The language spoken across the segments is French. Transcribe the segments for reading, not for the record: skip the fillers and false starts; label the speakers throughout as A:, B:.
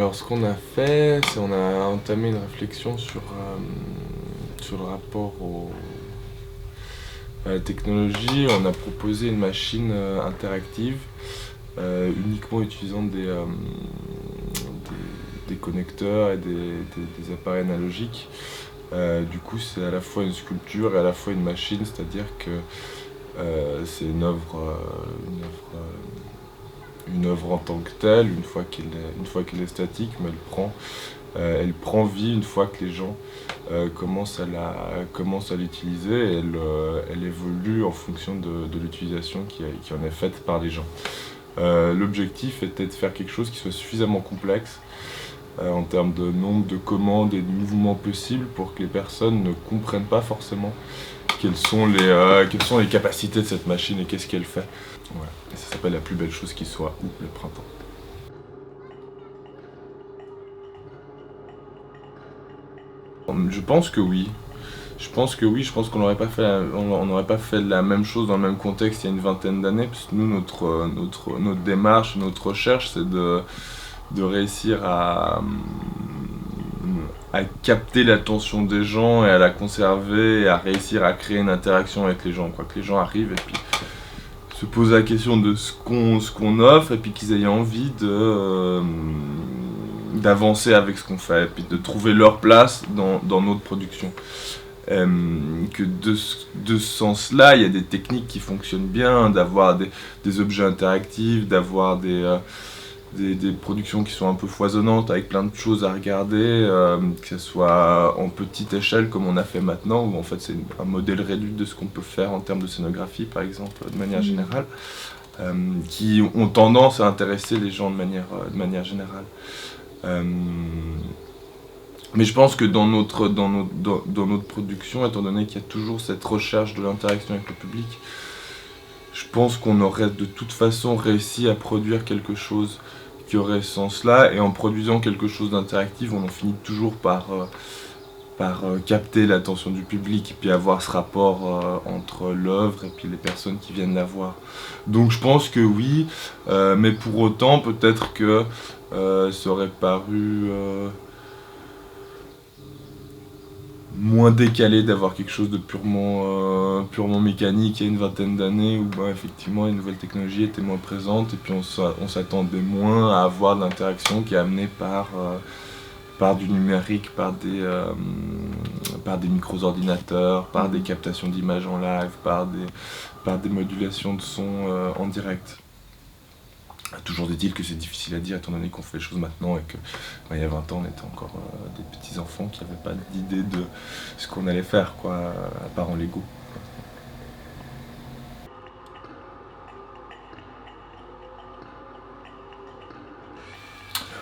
A: Alors, ce qu'on a fait, c'est on a entamé une réflexion sur le rapport à la technologie. On a proposé une machine interactive, uniquement utilisant des connecteurs et des appareils analogiques. Du coup, c'est à la fois une sculpture et à la fois une machine, c'est-à-dire que c'est une œuvre en tant que telle, une fois qu'elle est statique, mais elle prend vie une fois que les gens commencent à l'utiliser, et elle évolue en fonction de l'utilisation qui en est faite par les gens. L'objectif était de faire quelque chose qui soit suffisamment complexe en termes de nombre de commandes et de mouvements possibles pour que les personnes ne comprennent pas forcément quelles sont les capacités de cette machine et qu'est-ce qu'elle fait. Voilà. Et ça s'appelle La plus belle chose qui soit, ou Le printemps. Je pense que oui. Je pense qu'on n'aurait pas fait la même chose dans le même contexte il y a une vingtaine d'années, parce que nous, notre démarche, notre recherche, c'est de réussir à capter l'attention des gens et à la conserver et à réussir à créer une interaction avec les gens, quoi. Que les gens arrivent et puis se posent la question de ce qu'on offre et puis qu'ils aient envie d'avancer avec ce qu'on fait et puis de trouver leur place dans notre production. Que de ce sens-là, il y a des techniques qui fonctionnent bien, d'avoir des objets interactifs, d'avoir des productions qui sont un peu foisonnantes avec plein de choses à regarder, que ce soit en petite échelle comme on a fait maintenant, où en fait c'est un modèle réduit de ce qu'on peut faire en termes de scénographie par exemple, de manière générale, qui ont tendance à intéresser les gens de manière générale. Mais je pense que dans notre production, étant donné qu'il y a toujours cette recherche de l'interaction avec le public, je pense qu'on aurait de toute façon réussi à produire quelque chose qui aurait ce sens-là, et en produisant quelque chose d'interactif, on en finit toujours par capter l'attention du public, et puis avoir ce rapport entre l'œuvre et puis les personnes qui viennent la voir. Donc je pense que oui, mais pour autant, peut-être que ça aurait paru moins décalé d'avoir quelque chose de purement mécanique il y a une vingtaine d'années, où effectivement les nouvelles technologies étaient moins présentes et puis on s'attendait moins à avoir de l'interaction qui est amenée par du numérique, par des micro-ordinateurs, par des captations d'images en live, par des modulations de son en direct. Toujours est-il que c'est difficile à dire étant donné qu'on fait les choses maintenant et que il y a 20 ans on était encore des petits enfants qui n'avaient pas d'idée de ce qu'on allait faire, quoi, à part en Lego.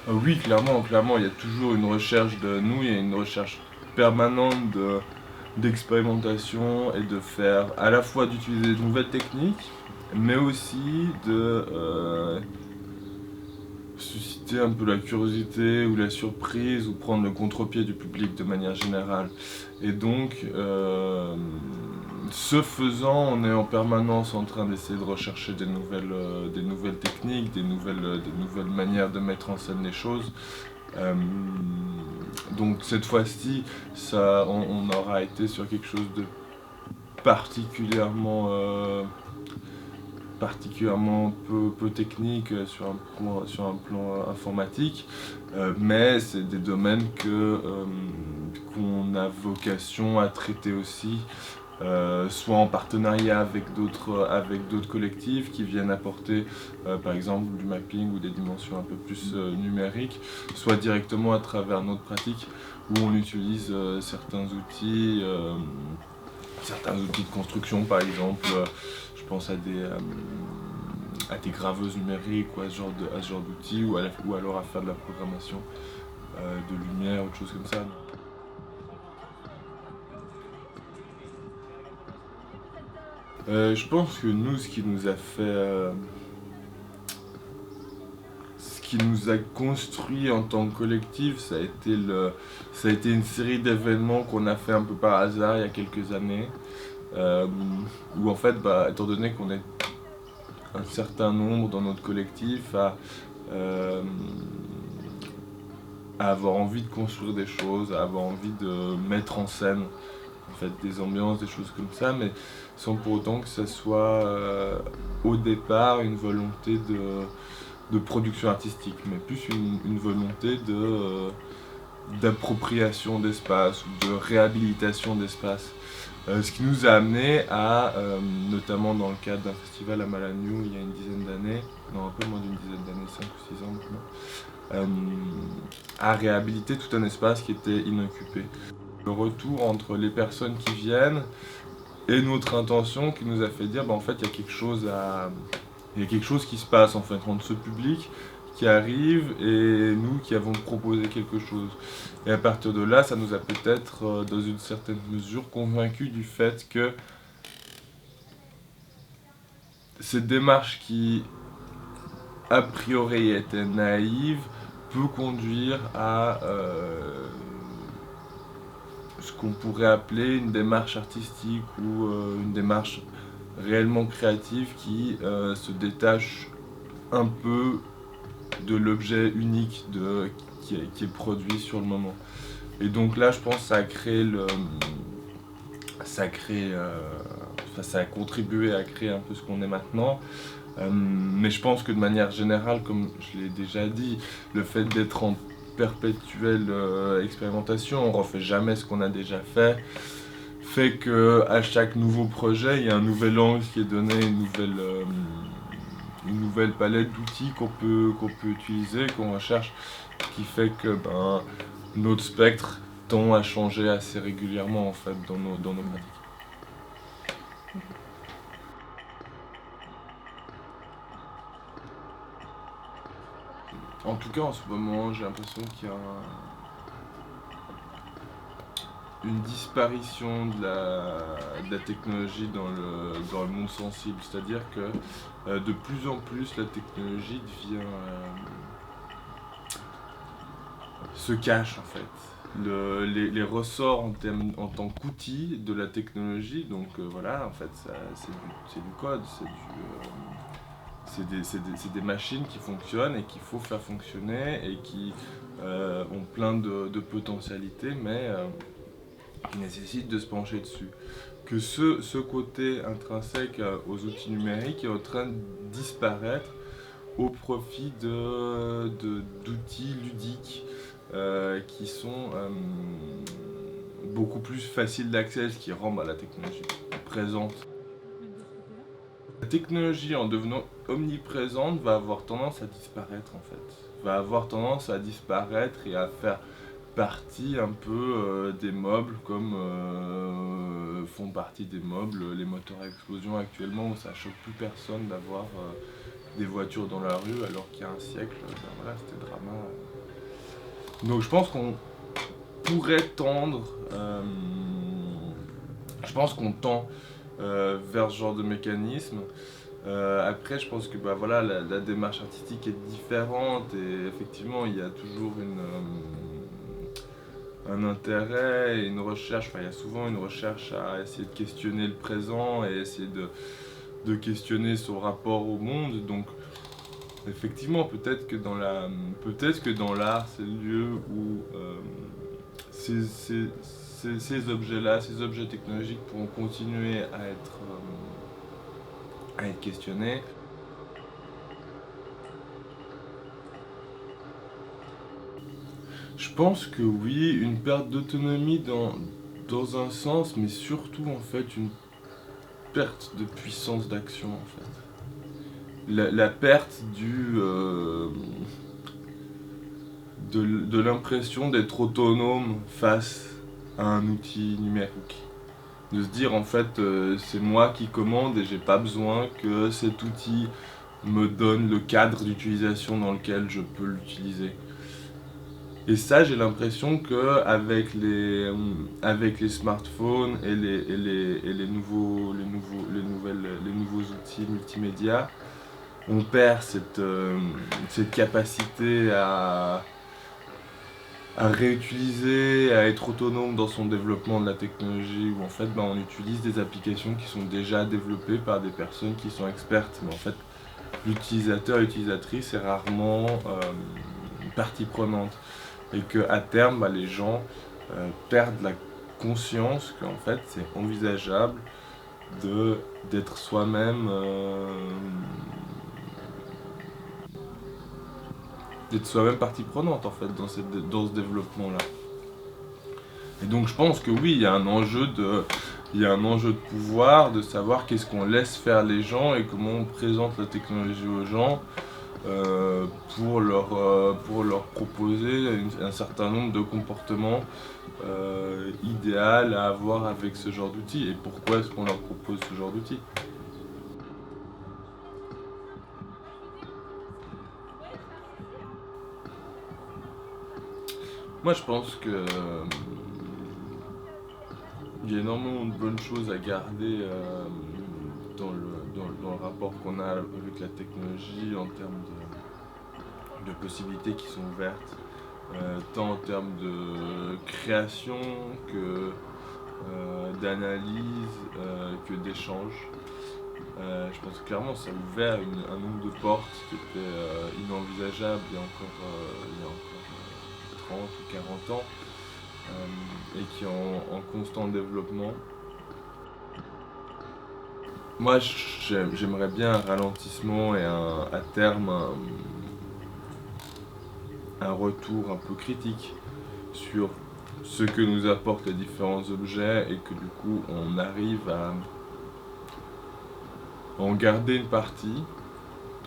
A: Oui, clairement, il y a toujours une recherche de nous, il y a une recherche permanente d'expérimentation et de faire à la fois d'utiliser de nouvelles techniques, mais aussi de susciter un peu la curiosité ou la surprise ou prendre le contre-pied du public de manière générale. Et donc, ce faisant, on est en permanence en train d'essayer de rechercher des nouvelles techniques, des nouvelles manières de mettre en scène les choses. Donc cette fois-ci, on aura été sur quelque chose de particulièrement peu technique sur un plan informatique, mais c'est des domaines qu'on a vocation à traiter aussi, soit en partenariat avec d'autres collectifs qui viennent apporter par exemple du mapping ou des dimensions un peu plus numériques, soit directement à travers notre pratique où on utilise certains outils de construction, par exemple. Je pense à des graveuses numériques ou à ce genre d'outils, ou alors à faire de la programmation de lumière, autre chose comme ça. Je pense que nous, ce qui nous a construit en tant que collectif, ça a été une série d'événements qu'on a fait un peu par hasard il y a quelques années, où en fait, étant donné qu'on est un certain nombre dans notre collectif à à avoir envie de construire des choses, à avoir envie de mettre en scène en fait, des ambiances, des choses comme ça, mais sans pour autant que ça soit au départ une volonté de production artistique, mais plus une volonté d'appropriation d'espace ou de réhabilitation d'espace. Ce qui nous a amené à, notamment dans le cadre d'un festival à Malagnou il y a une dizaine d'années, non un peu moins d'une dizaine d'années, 5 ou 6 ans maintenant, à réhabiliter tout un espace qui était inoccupé. Le retour entre les personnes qui viennent et notre intention qui nous a fait dire en fait il y a quelque chose qui se passe en fait entre ce public qui arrive et nous qui avons proposé quelque chose. Et à partir de là, ça nous a peut-être, dans une certaine mesure, convaincus du fait que cette démarche qui, a priori, était naïve, peut conduire à ce qu'on pourrait appeler une démarche artistique ou une démarche réellement créative qui se détache un peu de l'objet unique qui est produit sur le moment. Et donc là, je pense que ça a contribué à créer un peu ce qu'on est maintenant. Mais je pense que de manière générale, comme je l'ai déjà dit, le fait d'être en perpétuelle expérimentation, on refait jamais ce qu'on a déjà fait que à chaque nouveau projet, il y a un nouvel angle qui est donné, une nouvelle palette d'outils qu'on peut utiliser, qu'on recherche, qui fait que notre spectre tend à changer assez régulièrement en fait dans nos pratiques. En tout cas en ce moment j'ai l'impression qu'il y a une disparition de la technologie dans le monde sensible, c'est-à-dire que de plus en plus la technologie se cache en fait. Les ressorts en tant qu'outil de la technologie, donc voilà, en fait c'est du code, c'est des machines qui fonctionnent et qu'il faut faire fonctionner et qui ont plein de potentialités, mais qui nécessitent de se pencher dessus. Que ce côté intrinsèque aux outils numériques est en train de disparaître au profit d'outils ludiques qui sont beaucoup plus faciles d'accès, ce qui rend la technologie présente. La technologie, en devenant omniprésente, va avoir tendance à disparaître en fait. Va avoir tendance à disparaître et à faire partie un peu des meubles comme font partie des meubles les moteurs à explosion actuellement où ça choque plus personne d'avoir des voitures dans la rue alors qu'il y a un siècle, voilà, c'était drama. Donc je pense qu'on pourrait tendre, je pense qu'on tend vers ce genre de mécanisme. Après, je pense que voilà, la démarche artistique est différente et effectivement, il y a toujours un intérêt et une recherche. Enfin, il y a souvent une recherche à essayer de questionner le présent et essayer de questionner son rapport au monde. Donc, effectivement, peut-être que dans l'art, c'est le lieu où ces objets-là, ces objets technologiques pourront continuer à être questionnés. Je pense que oui, une perte d'autonomie dans un sens, mais surtout en fait une perte de puissance d'action en fait. La perte de l'impression d'être autonome face à un outil numérique. De se dire en fait c'est moi qui commande et j'ai pas besoin que cet outil me donne le cadre d'utilisation dans lequel je peux l'utiliser. Et ça, j'ai l'impression qu'avec les smartphones et les nouveaux outils multimédia, on perd cette capacité à réutiliser, à être autonome dans son développement de la technologie, où en fait on utilise des applications qui sont déjà développées par des personnes qui sont expertes. Mais en fait, l'utilisateur, l'utilisatrice est rarement partie prenante. et qu'à terme, les gens perdent la conscience qu'en fait c'est envisageable d'être soi-même partie prenante en fait dans ce développement-là. Et donc je pense que oui, il y a un enjeu de pouvoir, de savoir qu'est-ce qu'on laisse faire les gens et comment on présente la technologie aux gens euh, pour leur proposer un certain nombre de comportements idéal à avoir avec ce genre d'outils et pourquoi est-ce qu'on leur propose ce genre d'outils. Moi je pense que il y a énormément de bonnes choses à garder dans le rapport qu'on a avec la technologie en termes de possibilités qui sont ouvertes, tant en termes de création que d'analyse, que d'échange. Je pense que clairement ça a ouvert un nombre de portes qui était inenvisageable il y a encore 30 ou 40 ans et qui est en constant développement. Moi j'aimerais bien un ralentissement et à terme un retour un peu critique sur ce que nous apportent les différents objets et que du coup on arrive à en garder une partie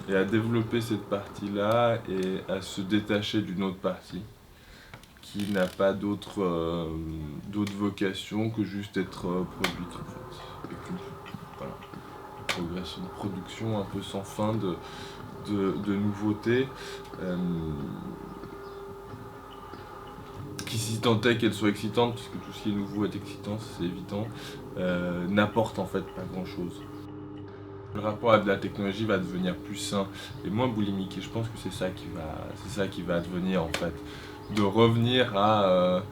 A: et à développer cette partie-là et à se détacher d'une autre partie qui n'a pas d'autre vocation que juste être produite en fait. Avec voilà, une progression de production un peu sans fin de nouveautés. Qui si tant est qu'elle soit excitante, puisque tout ce qui est nouveau est excitant, c'est évident, n'apporte en fait pas grand chose. Le rapport à de la technologie va devenir plus sain et moins boulimique et je pense que c'est ça qui va advenir en fait. De revenir à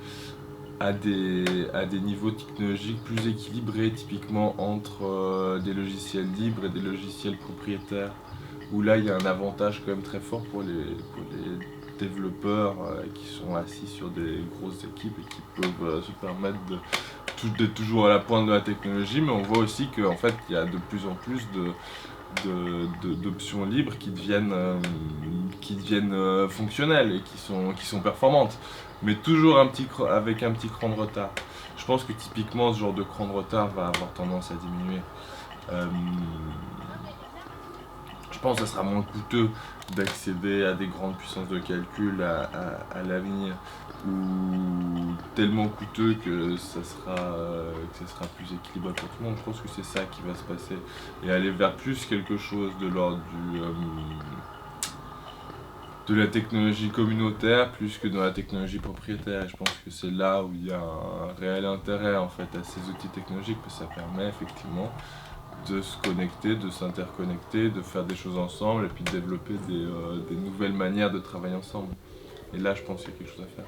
A: des niveaux technologiques plus équilibrés, typiquement entre des logiciels libres et des logiciels propriétaires, où là il y a un avantage quand même très fort pour les développeurs qui sont assis sur des grosses équipes et qui peuvent se permettre d'être toujours à la pointe de la technologie, mais on voit aussi qu'en fait il y a de plus en plus d'options libres qui deviennent fonctionnelles et qui sont performantes, mais toujours avec un petit cran de retard. Je pense que typiquement ce genre de cran de retard va avoir tendance à diminuer. Euh, je pense que ça sera moins coûteux d'accéder à des grandes puissances de calcul à l'avenir, ou tellement coûteux que ça sera plus équilibré pour tout le monde. Je pense que c'est ça qui va se passer et aller vers plus quelque chose de l'ordre de la technologie communautaire plus que dans la technologie propriétaire. Et je pense que c'est là où il y a un réel intérêt en fait à ces outils technologiques, parce que ça permet effectivement de se connecter, de s'interconnecter, de faire des choses ensemble et puis de développer des nouvelles manières de travailler ensemble. Et là, je pense qu'il y a quelque chose à faire.